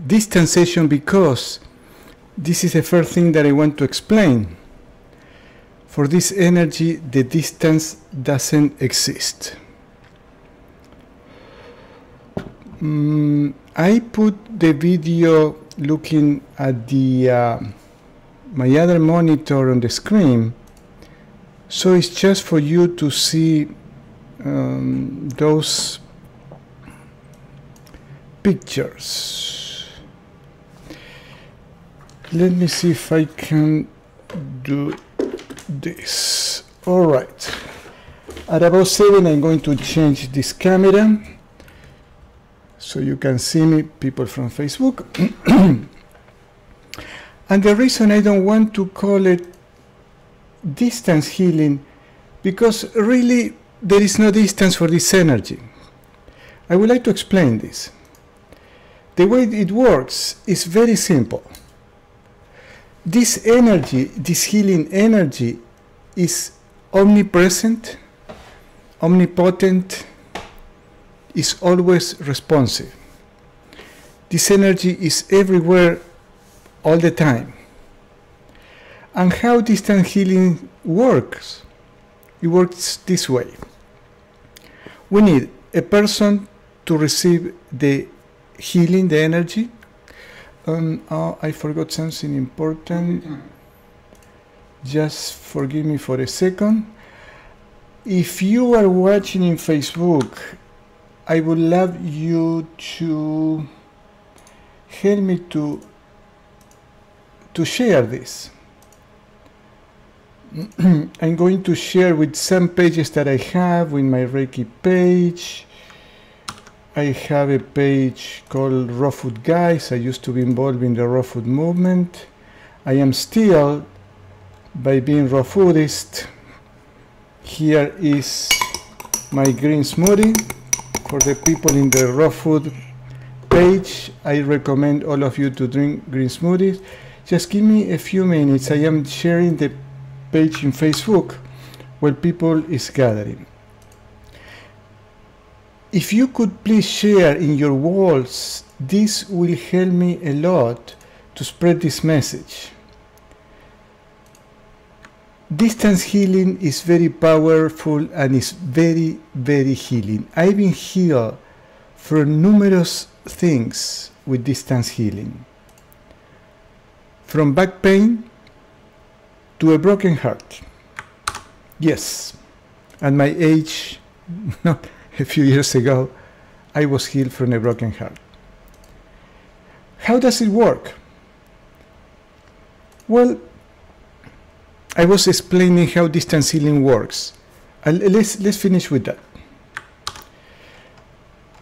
distance session because this is the first thing that I want to explain. For this energy, the distance doesn't exist. I put the video looking at the my other monitor on the screen, so it's just for you to see those pictures. Let me see if I can do this. All right. At about 7, I'm going to change this camera so you can see me, people from Facebook. And the reason I don't want to call it distance healing, because really there is no distance for this energy. I would like to explain this. The way it works is very simple. This energy, this healing energy, is omnipresent, omnipotent, is always responsive. This energy is everywhere all the time. And how distance healing works? It works this way. We need a person to receive the healing, the energy. Oh, I forgot something important. Just forgive me for a second. If you are watching in Facebook, I would love you to help me to share this. I'm going to share with some pages that I have, with my Reiki page. I have a page called Raw Food Guys. I used to be involved in the raw food movement. I am still, by being raw foodist. Here is my green smoothie. For the people in the raw food page, I recommend all of you to drink green smoothies. Just give me a few minutes. I am sharing the page in Facebook where people is gathering. If you could please share in your walls, this will help me a lot to spread this message. Distance healing is very powerful and is very, very healing. I've been healed from numerous things with distance healing. From back pain to a broken heart. Yes, at my age, not a few years ago, I was healed from a broken heart. How does it work? Well, I was explaining how distance healing works. Let's finish with that.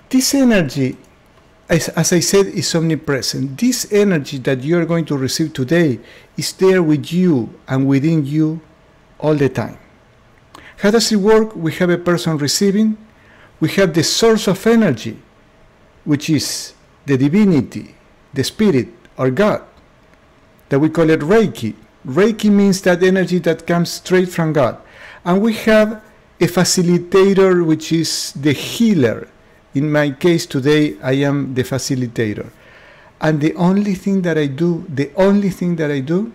This energy, as I said, is omnipresent. This energy that you are going to receive today is there with you and within you all the time. How does it work? We have a person receiving. We have the source of energy, which is the divinity, the spirit, or God, that we call it Reiki. Reiki means that energy that comes straight from God. And we have a facilitator, which is the healer. In my case today, I am the facilitator. And the only thing that I do,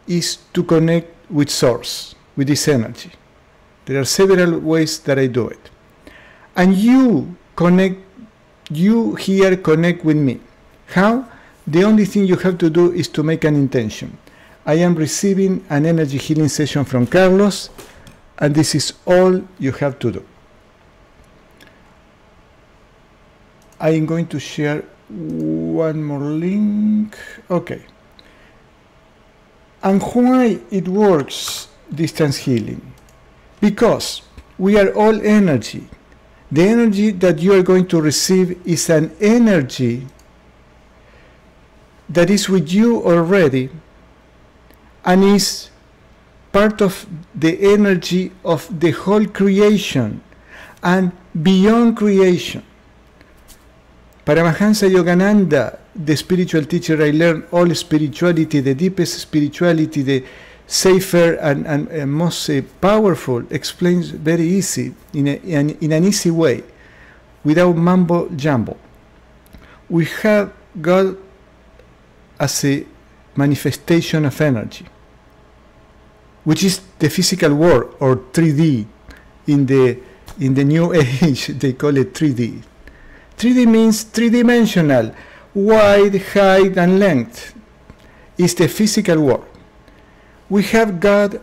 is to connect with Source, with this energy. There are several ways that I do it. And you here connect with me. How? The only thing you have to do is to make an intention. I am receiving an energy healing session from Carlos, and this is all you have to do. I am going to share one more link. Okay. And why it works, distance healing? Because we are all energy. The energy that you are going to receive is an energy that is with you already and is part of the energy of the whole creation and beyond creation. Paramahansa Yogananda, the spiritual teacher I learned all spirituality, the deepest spirituality, the safer and most powerful, explains very easy, in an easy way, without mumbo jumbo. We have God as a manifestation of energy, which is the physical world, or 3D. In the new age, they call it 3D. 3D means three-dimensional, wide, height, and length. Is the physical world. We have God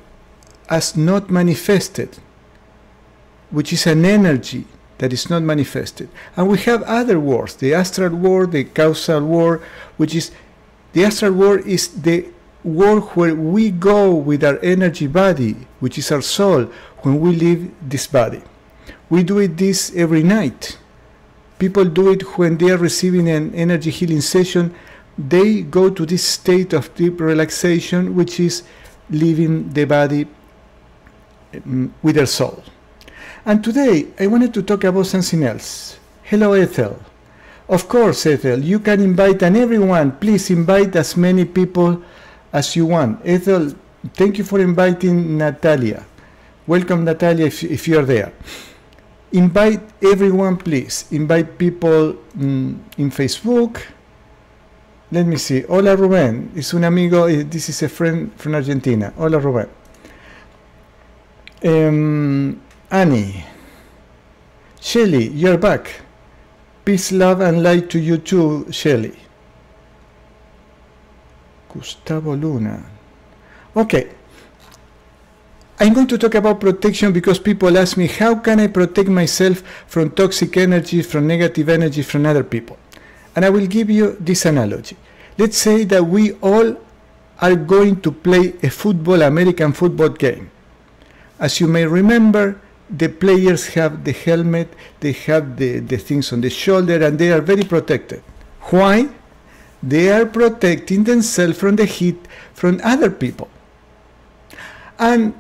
as not manifested, which is an energy that is not manifested. And we have other worlds, the astral world, the causal world, which is, the astral world is the world where we go with our energy body, which is our soul, when we leave this body. We do this every night. People do it when they are receiving an energy healing session. They go to this state of deep relaxation, which is leaving the body with their soul. And today I wanted to talk about something else. Hello, Ethel. Of course, Ethel, you can invite, and everyone, please invite as many people as you want. Ethel, thank you for inviting Natalia. Welcome, Natalia, if you're there. Invite everyone, please. Invite people in Facebook. Let me see. Hola, Rubén. Es un amigo. This is a friend from Argentina. Hola, Rubén. Annie. Shelly, you're back. Peace, love, and light to you too, Shelly. Gustavo Luna. Okay. I'm going to talk about protection because people ask me, how can I protect myself from toxic energy, from negative energy from other people? And I will give you this analogy. Let's say that we all are going to play a American football game. As you may remember, the players have the helmet, they have the things on the shoulder, and they are very protected. Why? They are protecting themselves from the heat from other people. And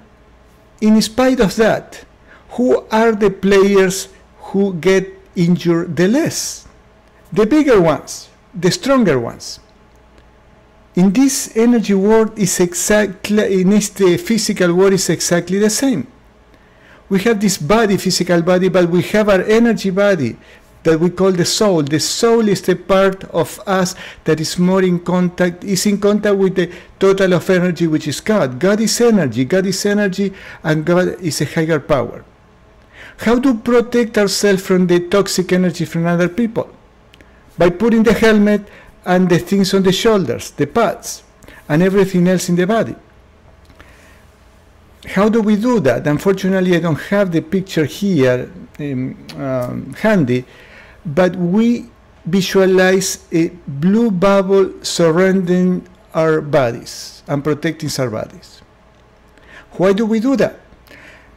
in spite of that, who are the players who get injured the less? The bigger ones, the stronger ones. In this energy world is exactly, in this physical world is exactly the same. We have this body, physical body, but we have our energy body that we call the soul. The soul is the part of us that is more in contact, with the total of energy, which is God. God is energy, and God is a higher power. How to protect ourselves from the toxic energy from other people? By putting the helmet and the things on the shoulders, the pads, and everything else in the body. How do we do that? Unfortunately, I don't have the picture here handy, but we visualize a blue bubble surrounding our bodies and protecting our bodies. Why do we do that?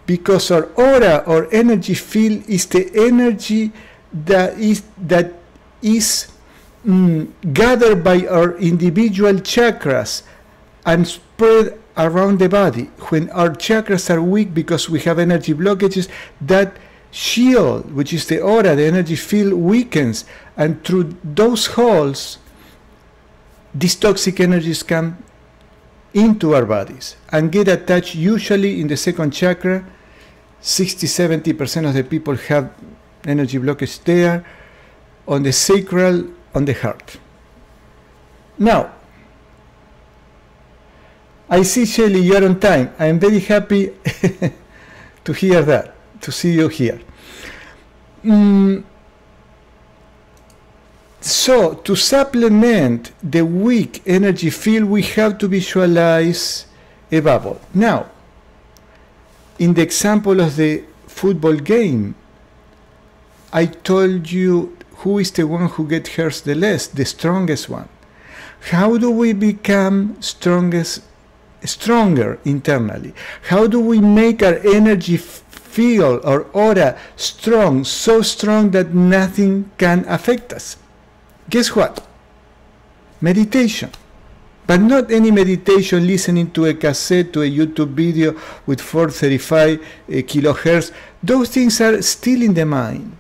Because our aura or energy field is the energy that is gathered by our individual chakras and spread around the body. When our chakras are weak because we have energy blockages, that shield, which is the aura, the energy field, weakens, and through those holes these toxic energies come into our bodies and get attached, usually in the second chakra. 60-70% of the people have energy blockage there, on the sacral, on the heart. Now, I see, Shelly, you're on time. I am very happy to hear that, to see you here. So, to supplement the weak energy field, we have to visualize a bubble. Now, in the example of the football game, I told you who is the one who gets hurt the less, the strongest one. How do we become stronger internally? How do we make our energy field or aura strong, so strong that nothing can affect us? Guess what? Meditation. But not any meditation listening to a cassette, to a YouTube video with 435 kilohertz. Those things are still in the mind.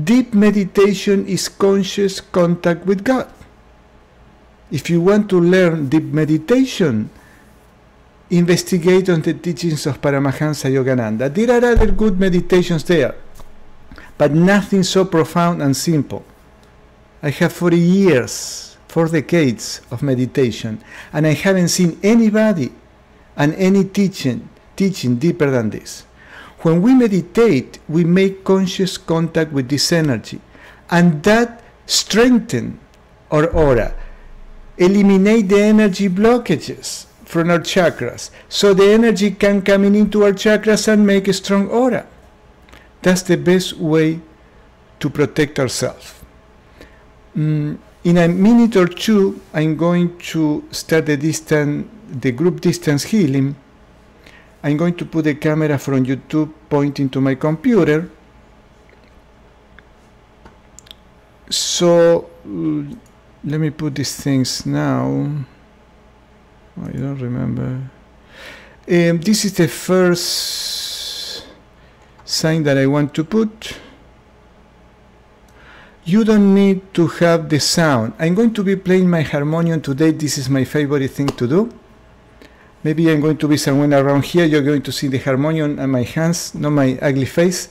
Deep meditation is conscious contact with God. If you want to learn deep meditation, investigate on the teachings of Paramahansa Yogananda. There are other good meditations there, but nothing so profound and simple I have 40 years, 4 decades of meditation, and I haven't seen anybody and any teaching deeper than this. When we meditate, we make conscious contact with this energy, and that strengthens our aura, eliminate the energy blockages from our chakras, so the energy can come into our chakras and make a strong aura. That's the best way to protect ourselves. In a minute or two, I'm going to start the group distance healing. I'm going to put the camera from YouTube pointing to my computer. So let me put these things now. I don't remember. This is the first sign that I want to put. You don't need to have the sound. I'm going to be playing my harmonium today. This is my favorite thing to do. Maybe I'm going to be somewhere around here. You're going to see the harmonium and my hands, not my ugly face.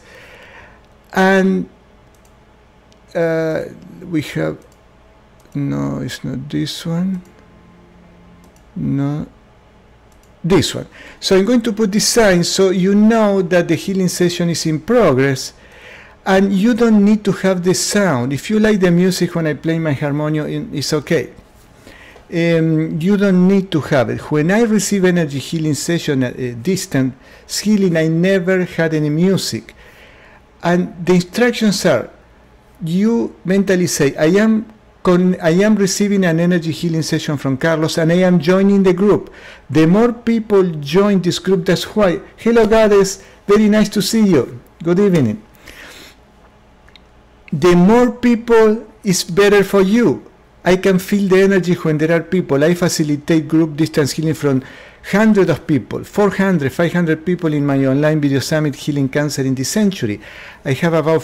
And we have, no, it's not this one. No, this one. So I'm going to put this sign so you know that the healing session is in progress. And you don't need to have the sound. If you like the music when I play my harmonium, it's okay. You don't need to have it. When I receive Enrgy Healing Session, distant healing, I never had any music. And the instructions are, you mentally say, I am receiving an Enrgy Healing Session from Carlos, and I am joining the group. The more people join this group, that's why. Hello, Goddess. Very nice to see you. Good evening. The more people is better for you. I can feel the energy when there are people. I facilitate group distance healing from hundreds of people, 400, 500 people in my online video summit Healing Cancer in this century. I have about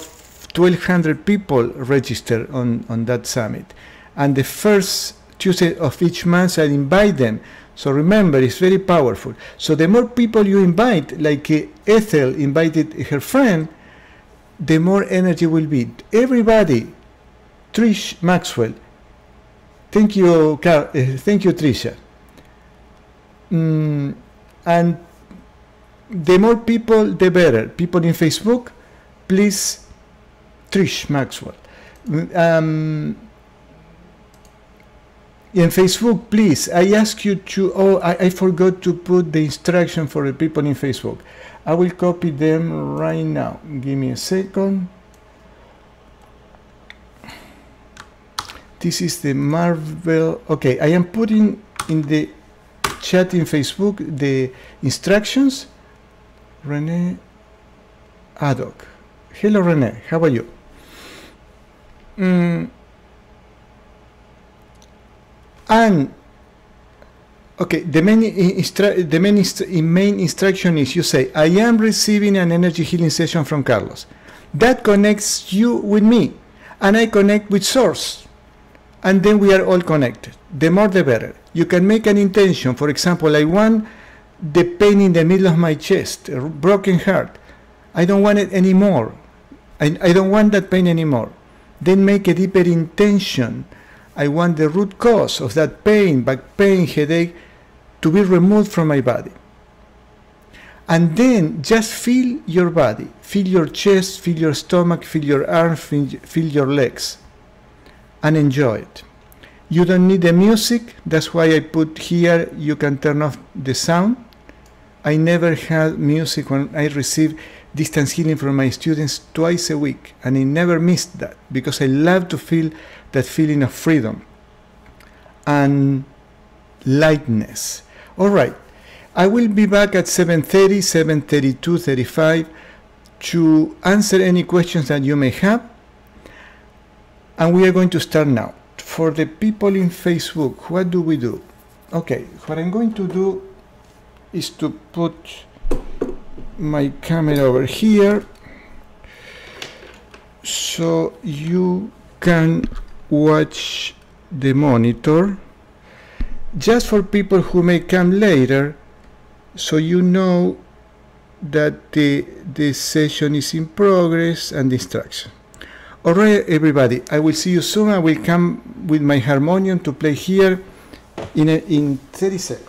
1,200 people registered on that summit. And the first Tuesday of each month I invite them. So remember, it's very powerful. So the more people you invite, like Ethel invited her friend, the more energy will be. Everybody, Trish Maxwell, thank you, Trisha. And the more people, the better. People in Facebook, please, Trish Maxwell. In Facebook, please, I ask you to, I forgot to put the instruction for the people in Facebook. I will copy them right now. Give me a second. This is the Marvel. Okay, I am putting in the chat in Facebook the instructions. Renee Adok. Hello, Renee. How are you? And okay, the main instruction is you say, I am receiving an Enrgy Healing Session from Carlos. That connects you with me, and I connect with Source. And then we are all connected. The more the better. You can make an intention. For example, I want the pain in the middle of my chest, a broken heart. I don't want it anymore. I don't want that pain anymore. Then make a deeper intention. I want the root cause of that pain, back pain, headache, to be removed from my body. And then just feel your body. Feel your chest, feel your stomach, feel your arms, feel your legs. And enjoy it. You don't need the music. That's why I put here, you can turn off the sound. I never had music when I received distance healing from my students twice a week. And I never missed that because I love to feel that feeling of freedom and lightness. All right. I will be back at 7:30, 7:32, 35 to answer any questions that you may have. And we are going to start now. For the people in Facebook, what do we do? Okay, what I'm going to do is to put my camera over here so you can watch the monitor. Just for people who may come later, so you know that the session is in progress and the instruction. Alright, everybody, I will see you soon. I will come with my harmonium to play here in 30 seconds.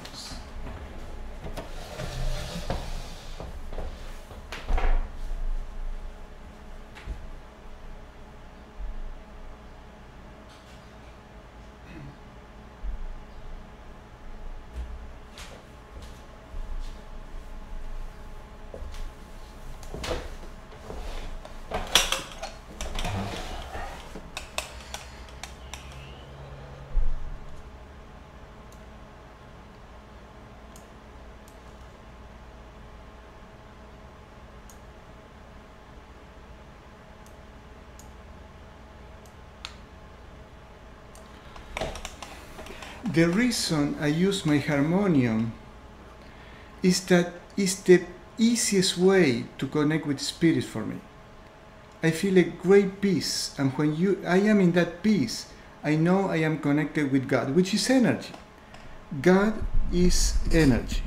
The reason I use my harmonium is that it's the easiest way to connect with spirit for me. I feel a great peace, and when I am in that peace, I know I am connected with God, which is energy. God is energy.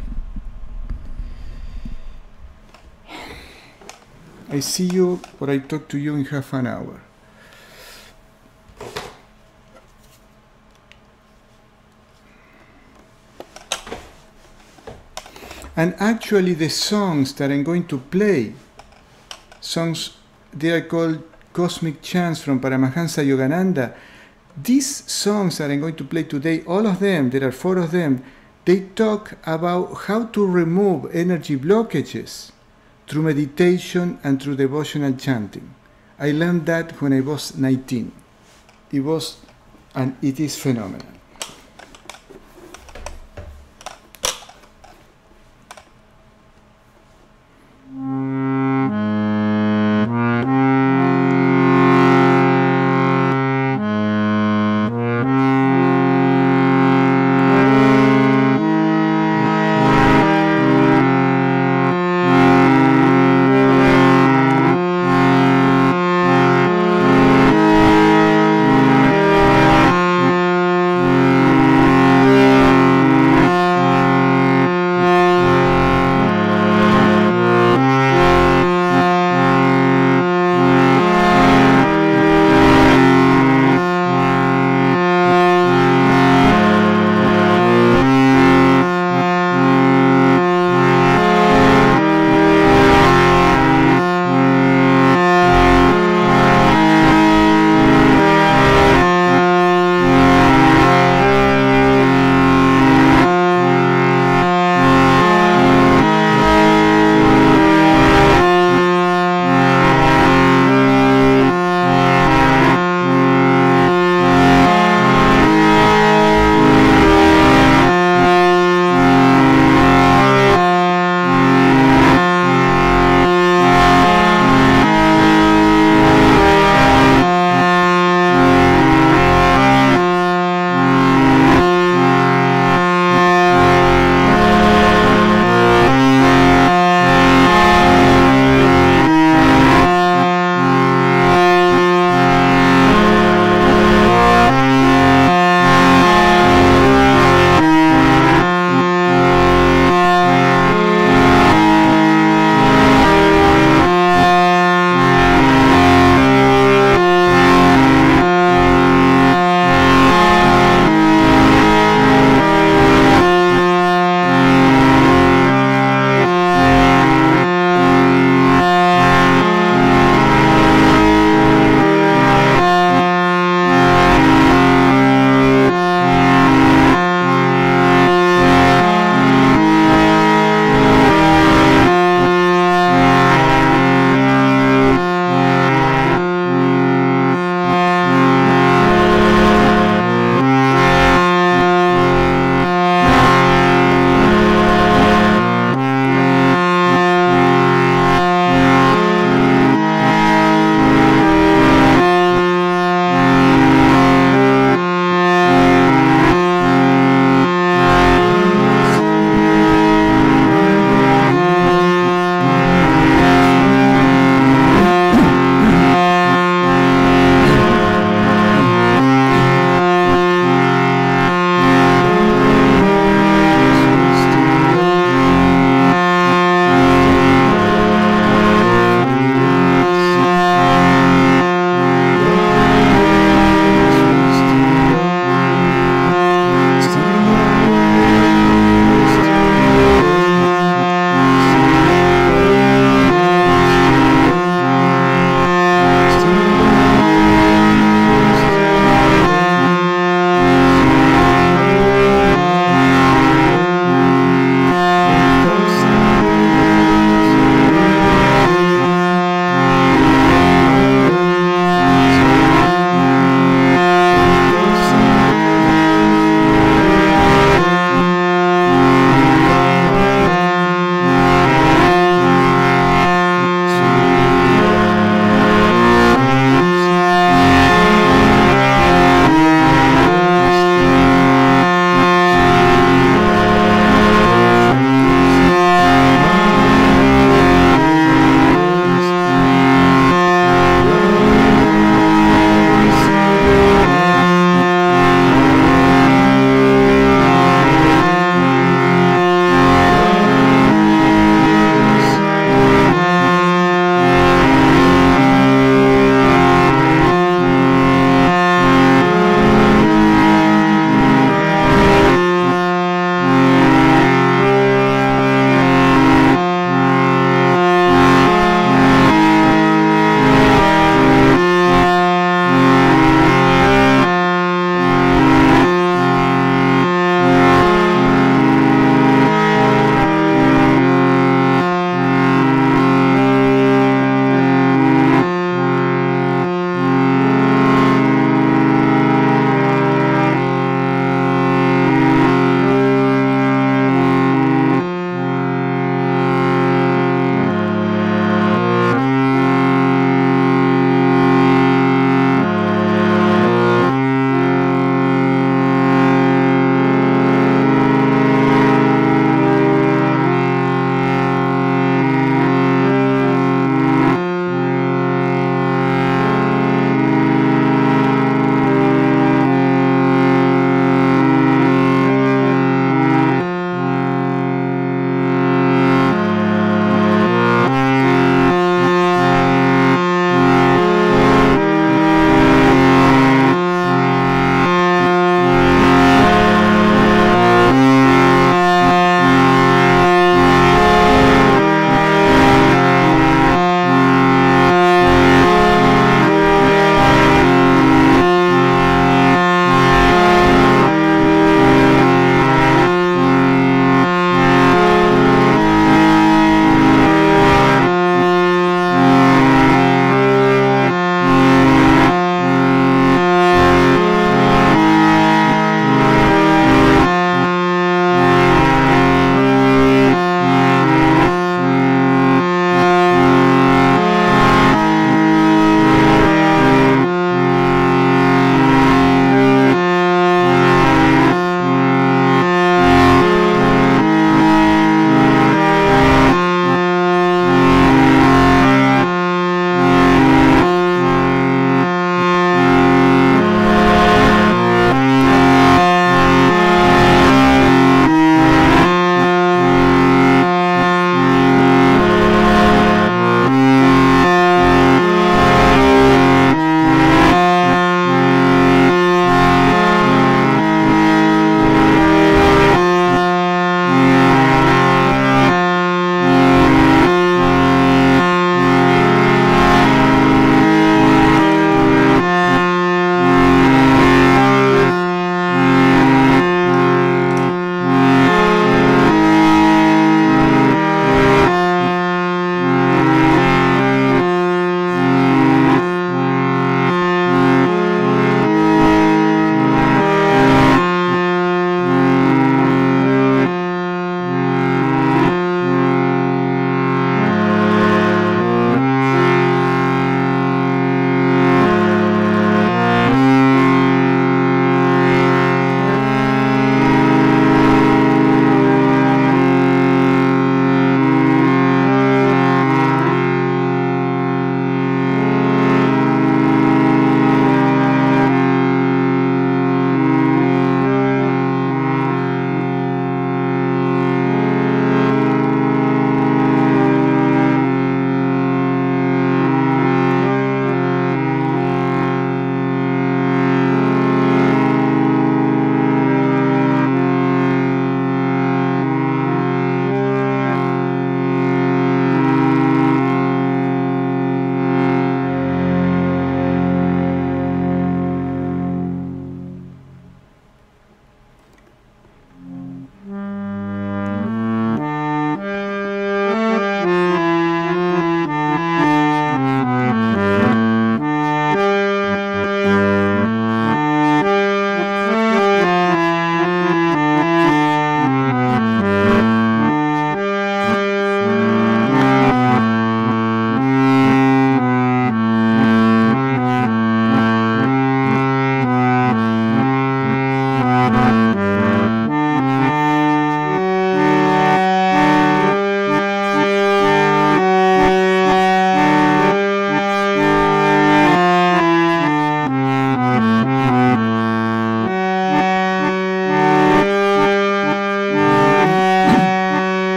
I see you, or I talk to you in half an hour. And actually the songs that I'm going to play, they are called Cosmic Chants from Paramahansa Yogananda. These songs that I'm going to play today, all of them, there are 4 of them, they talk about how to remove energy blockages through meditation and through devotional chanting. I learned that when I was 19. It is phenomenal.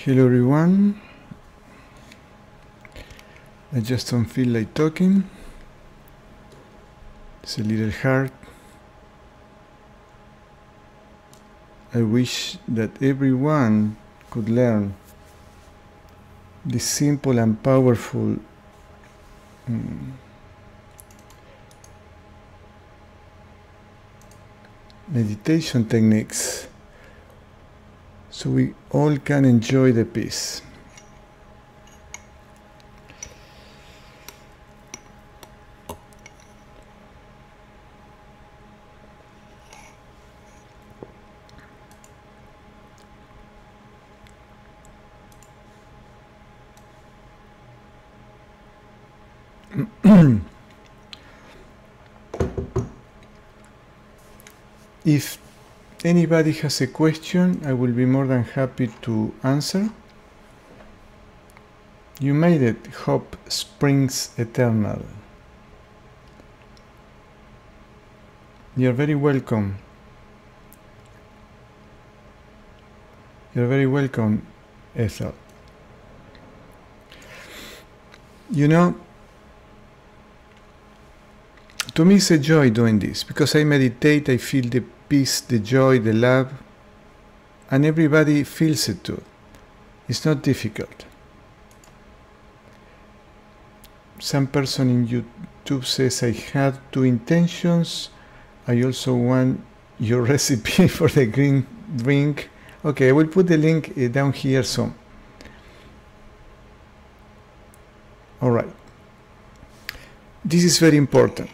Hello everyone. I just don't feel like talking. It's a little hard. I wish that everyone could learn this simple and powerful meditation techniques, so we all can enjoy the peace. If anybody has a question, I will be more than happy to answer. You made it. Hope springs eternal. You're very welcome. You're very welcome, Ethel. You know, to me it's a joy doing this, because I meditate, I feel the peace, the joy, the love, and everybody feels it too. It's not difficult. Some person in YouTube says, I had two intentions. I also want your recipe for the green drink. Okay, I will put the link down here soon. All right. This is very important,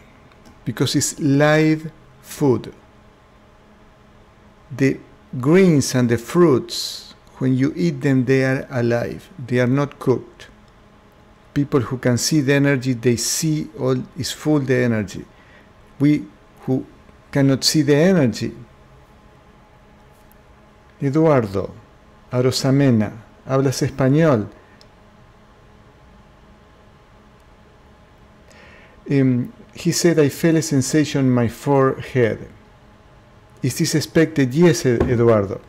because it's live food. The greens and the fruits, when you eat them, they are alive. They are not cooked. People who can see the energy, they see all is full the energy. We who cannot see the energy. Eduardo, Arosamena, ¿hablas español? He said, I felt a sensation in my forehead. Is this expected? Yes, Eduardo.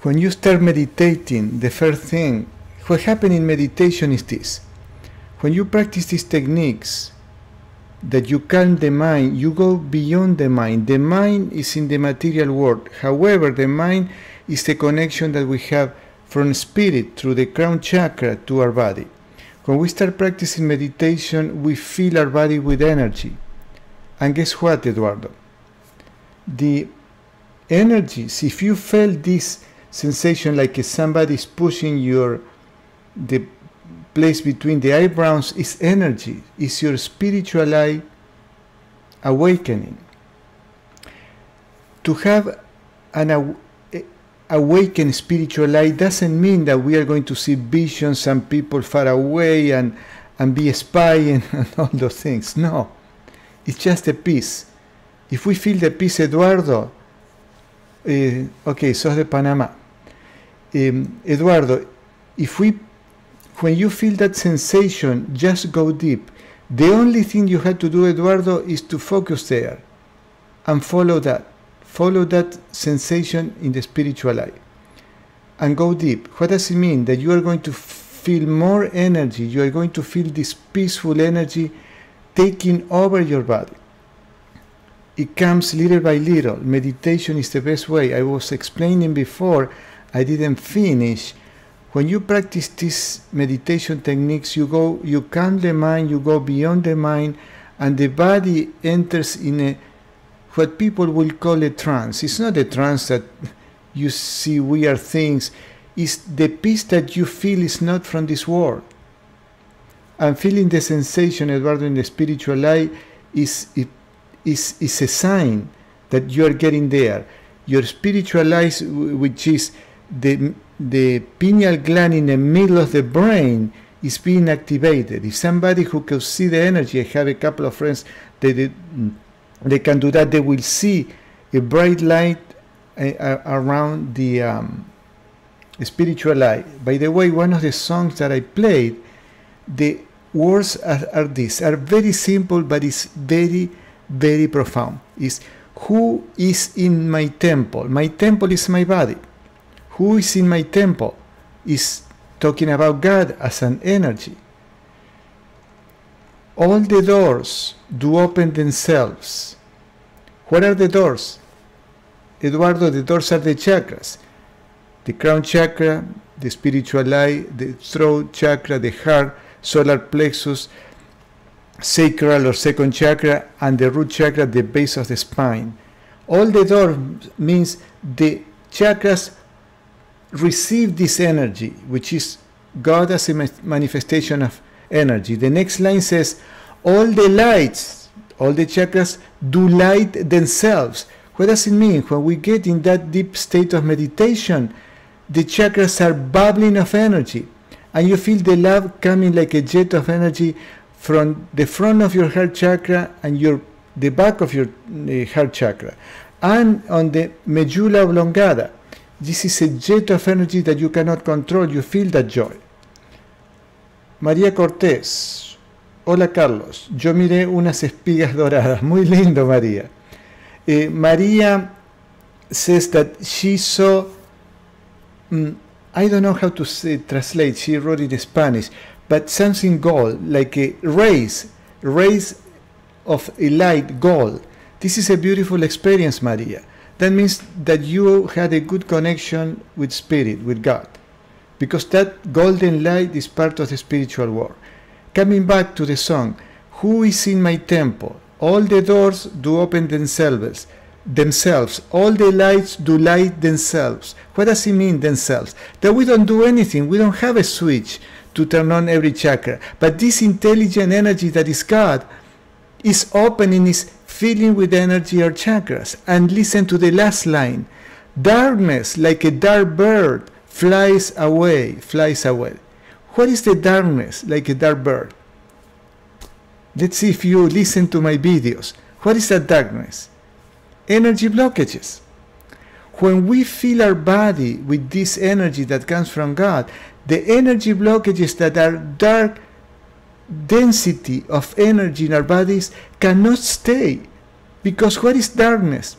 When you start meditating, the first thing, what happens in meditation is this. When you practice these techniques, that you calm the mind, you go beyond the mind. The mind is in the material world. However, the mind is the connection that we have from spirit through the crown chakra to our body. When we start practicing meditation, we fill our body with energy. And guess what, Eduardo? The energies, if you felt this sensation like somebody is pushing the place between the eyebrows, is energy, is your spiritual eye awakening. To have an awakened spiritual eye doesn't mean that we are going to see visions and people far away and be spying and all those things. No, it's just a peace. If we feel the peace, Eduardo, okay, sos de Panamá. Eduardo, when you feel that sensation, just go deep. The only thing you have to do, Eduardo, is to focus there and follow that. Follow that sensation in the spiritual eye and go deep. What does it mean? That you are going to feel more energy. You are going to feel this peaceful energy taking over your body. It comes little by little. Meditation is the best way. I was explaining before, I didn't finish. When you practice these meditation techniques, you calm the mind, you go beyond the mind, and the body enters in what people will call a trance. It's not a trance that you see weird things. It's the peace that you feel is not from this world. And feeling the sensation, Eduardo, in the spiritual eye is a sign that you are getting there. Your spiritual eye, which is the pineal gland in the middle of the brain, is being activated. If somebody who can see the energy, I have a couple of friends that they can do that, they will see a bright light around the spiritual eye. By the way, one of the songs that I played, the words are these, are very simple, but it's very, very profound. It's, who is in my temple? My temple is my body. Who is in my temple? Is talking about God as an energy. All the doors do open themselves. What are the doors? Eduardo, the doors are the chakras. The crown chakra, the spiritual eye, the throat chakra, the heart, solar plexus, sacral or second chakra, and the root chakra, the base of the spine. All the doors means the chakras receive this energy, which is God as a manifestation of energy. The next line says, all the lights, all the chakras do light themselves. What does it mean? When we get in that deep state of meditation, the chakras are bubbling of energy, and you feel the love coming like a jet of energy from the front of your heart chakra and the back of your heart chakra, and on the medulla oblongata. This is a jet of energy that you cannot control. You feel that joy. María Cortés. Hola Carlos. Yo miré unas espigas doradas. Muy lindo, María. María says that she saw, I don't know how to translate, she wrote it in Spanish, but something gold, like a rays of a light gold. This is a beautiful experience, María. That means that you had a good connection with spirit, with God, because that golden light is part of the spiritual world. Coming back to the song, who is in my temple? All the doors do open themselves. All the lights do light themselves. What does it mean, themselves? That we don't do anything. We don't have a switch to turn on every chakra. But this intelligent energy that is God is opening, is filling with energy our chakras. And listen to the last line. Darkness, like a dark bird, flies away. What is the darkness, like a dark bird? Let's see if you listen to my videos. What is that darkness? Energy blockages. When we fill our body with this energy that comes from God, the energy blockages that are dark density of energy in our bodies cannot stay. Because what is darkness?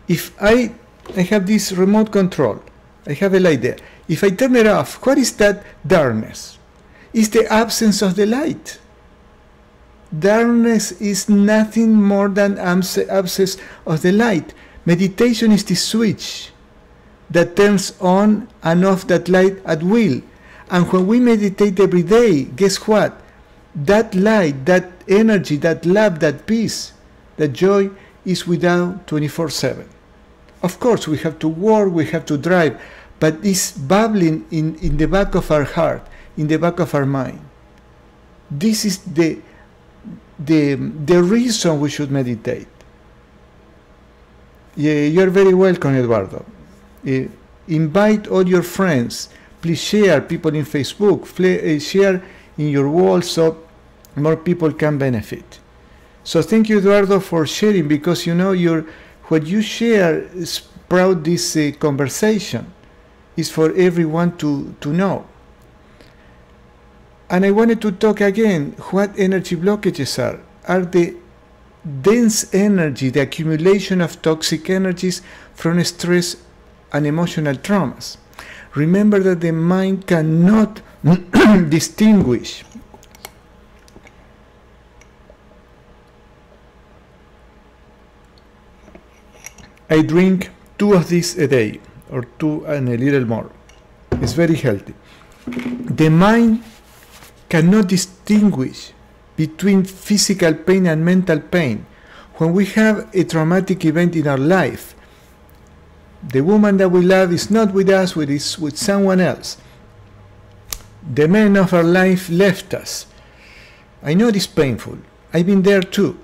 If I have this remote control, I have a light there. If I turn it off, what is that darkness? It's the absence of the light. Darkness is nothing more than absence of the light. Meditation is the switch that turns on and off that light at will. And when we meditate every day, guess what? That light, that energy, that love, that peace, that joy is without 24/7. Of course, we have to work, we have to drive, but it's bubbling in the back of our heart, in the back of our mind. This is the reason we should meditate. You're very welcome, Eduardo. Invite all your friends. Please share, people in Facebook, share in your wall so more people can benefit. So thank you, Eduardo, for sharing, because you know what you share sprout this conversation is for everyone to know. And I wanted to talk again, what energy blockages are the dense energy, the accumulation of toxic energies from stress and emotional traumas. Remember that the mind cannot distinguish I drink 2 of these a day, or 2 and a little more. It's very healthy. The mind cannot distinguish between physical pain and mental pain. When we have a traumatic event in our life, the woman that we love is not with us, it's with someone else. The men of our life left us. I know it is painful. I've been there too.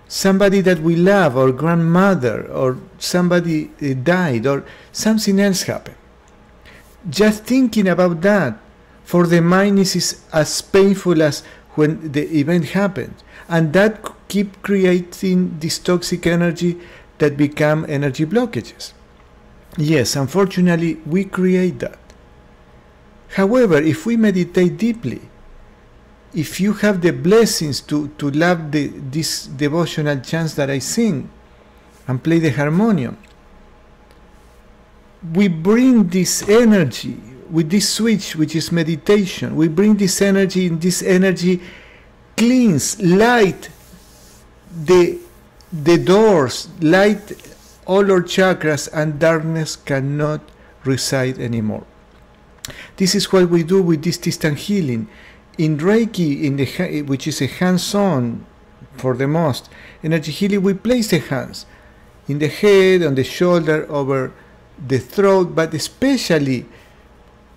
Somebody that we love, or grandmother, or somebody died, or something else happened. Just thinking about that for the mind is as painful as when the event happened. And that keep creating this toxic energy that become energy blockages. Yes, unfortunately, we create that. However, if we meditate deeply, if you have the blessings to love this devotional chants that I sing and play the harmonium, we bring this energy with this switch, which is meditation. We bring this energy, and this energy cleans, light the doors, light all our chakras, and darkness cannot reside anymore. This is what we do with this distant healing. In Reiki, which is a hands-on for the most, energy healing, we place the hands in the head, on the shoulder, over the throat, but especially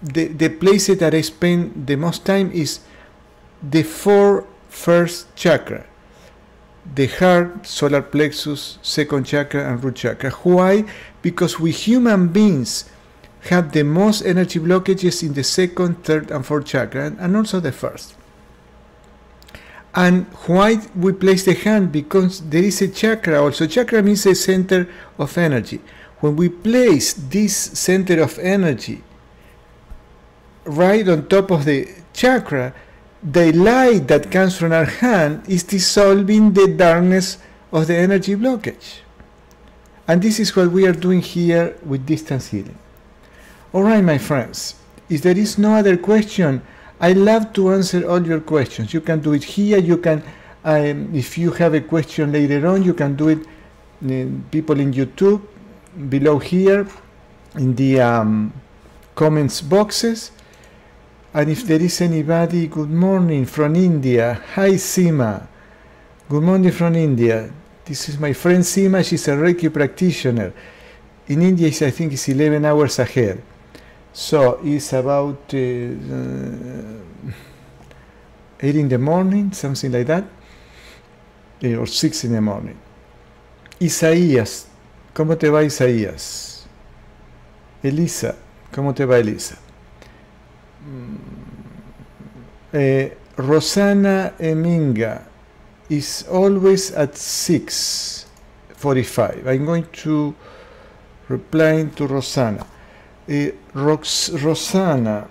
the places that I spend the most time is the 4 first chakra. The heart, solar plexus, second chakra, and root chakra. Why? Because we human beings have the most energy blockages in the second, third, and fourth chakra, and also the first. And why we place the hand? Because there is a chakra also. Chakra means a center of energy. When we place this center of energy right on top of the chakra, the light that comes from our hand is dissolving the darkness of the energy blockage. And this is what we are doing here with distance healing. Alright, my friends, if there is no other question, I love to answer all your questions. You can do it here. You can, if you have a question later on, you can do it, people in YouTube, below here, in the comments boxes. And if there is anybody, good morning from India. Hi, Sima. Good morning from India. This is my friend Sima. She's a Reiki practitioner. In India, I think it's 11 hours ahead. So it's about 8 in the morning, something like that. Or 6 in the morning. Isaías. ¿Cómo te va, Isaías? Elisa. ¿Cómo te va, Elisa? Rosana Eminga is always at 6:45. I'm going to reply to Rosana. Rosana,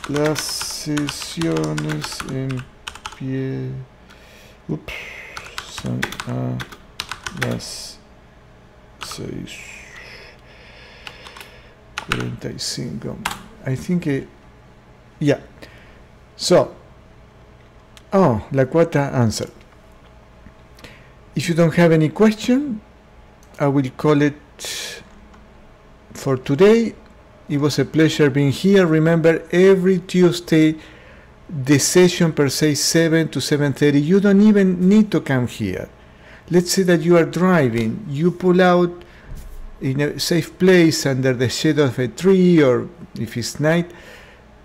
las sesiones son a las 6:45. I think, yeah. So, la cuarta answer. If you don't have any question, I will call it for today. It was a pleasure being here. Remember, every Tuesday, the session per se is 7 to 7:30. You don't even need to come here. Let's say that you are driving. You pull out in a safe place under the shade of a tree, or if it's night,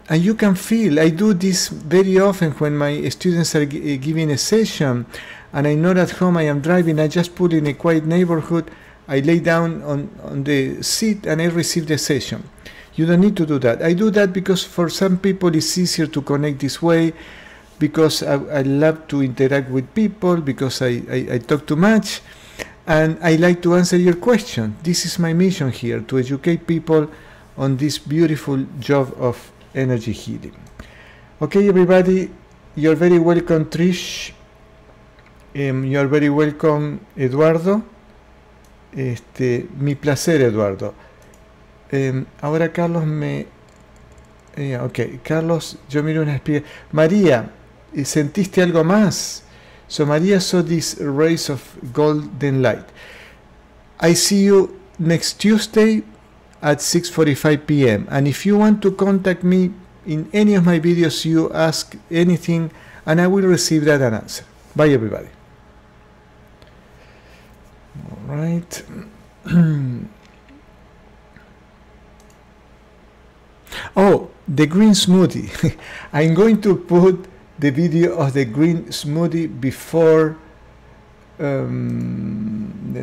and you can feel. I do this very often when my students are giving a session, and I'm not at home, I am driving, I just pull in a quiet neighborhood, I lay down on the seat, and I receive the session. You don't need to do that. I do that because for some people it's easier to connect this way, because I love to interact with people, because I talk too much, and I like to answer your question. This is my mission here, to educate people on this beautiful job of energy healing. Okay, everybody, you're very welcome, Trish. You're very welcome, Eduardo. Mi placer, Eduardo. Ahora Carlos ok, Carlos, yo miro una explicación. María, ¿sentiste algo más? So Maria saw these rays of golden light. I see you next Tuesday at 6:45 p.m. And if you want to contact me in any of my videos, you ask anything, and I will receive that and answer. Bye, everybody. All right. Oh, the green smoothie. I'm going to put the video of the green smoothie before. Let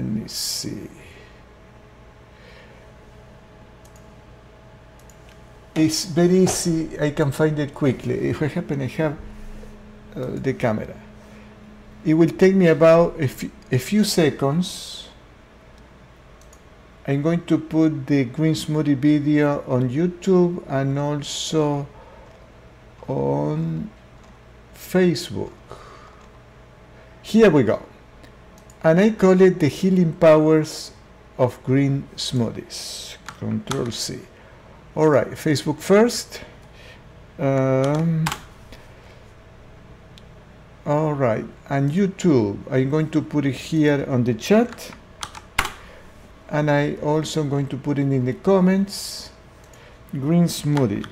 me see. It's very easy. I can find it quickly. If I happen to have the camera, it will take me about a few seconds. I'm going to put the green smoothie video on YouTube and also on Facebook. Here we go. And I call it the healing powers of green smoothies. Control C. All right, Facebook first. All right, and YouTube, I'm going to put it here on the chat. And I also going to put it in the comments. Green smoothie.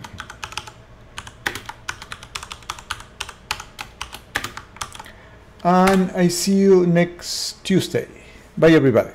And I see you next Tuesday. Bye, everybody.